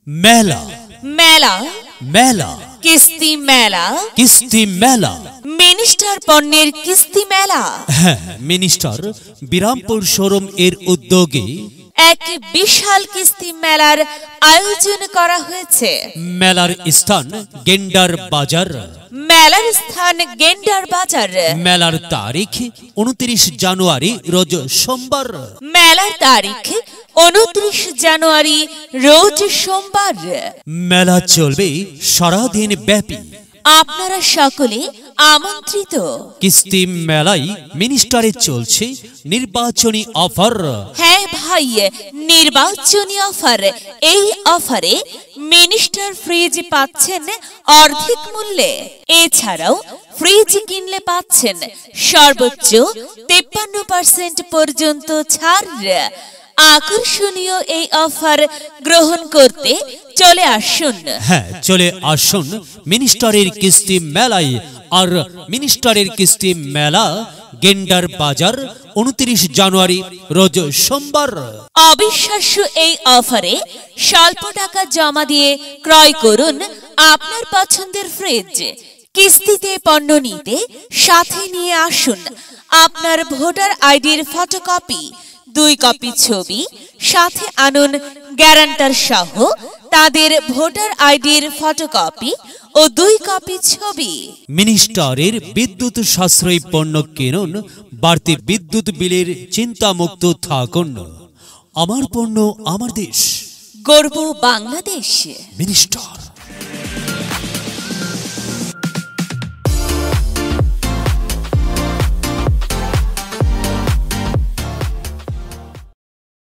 মেলা মেলা মেলা কিস্তি মেলা কিস্তি মেলা মিনিস্টার পণ্যের কিস্তি মেলা। হ্যাঁ, মিনিস্টার বিরামপুর শোরুম এর উদ্যোগে এক বিশাল কিস্তি মেলার আয়োজন করা হয়েছে। মেলার স্থান গেন্ডার বাজার। মেলার স্থান গেন্ডার বাজার। মেলার তারিখ 29 জানুয়ারি রোজ সোমবার। মেলার তারিখ 29 জানুয়ারি রোজ সোমবার। মেলা চলবে সারাদিন ব্যাপী। আপনারা সকলে আমন্ত্রিত। কিস্তি মেলায় মিনিস্টারে চলছে নির্বাচনী অফার। হ্যাঁ ভাই, নির্বাচনী অফার। এই অফারে মিনিস্টার ফ্রিজ পাচ্ছেন অর্ধেক মূল্যে। এছাড়াও ফ্রিজ কিনলে পাচ্ছেন সর্বোচ্চ 53% পর্যন্ত ছাড়। আকর্ষণীয় এই অফার গ্রহণ করতে চলে আসুন। হ্যাঁ, চলে আসুন মিনিস্টারের কিস্তি মেলায়। আর মিনিস্টারের কিস্তি মেলা গেন্ডার বাজার 29 জানুয়ারি রোজ সোমবার। অবিশ্বাস্য এই অফারে স্বল্প টাকা জমা দিয়ে ক্রয় করুন আপনার পছন্দের ফ্রিজ। কিস্তিতে পণ্য নিতে সাথে নিয়ে আসুন আপনার ভোটার আইডির ফটোকপি, 2 কপি ছবি, সাথে আনুন গ্যারান্টার সহ তাদের ভোটার আইডির ফটোকপি ও 2 কপি ছবি। মিনিস্টারের বিদ্যুৎ সাশ্রয়ী পণ্য কিনুন, বাড়তি বিদ্যুৎ বিলের চিন্তামুক্ত থাকুন। আমার পণ্য আমার দেশ, গর্ব বাংলাদেশ। মিনিস্টার।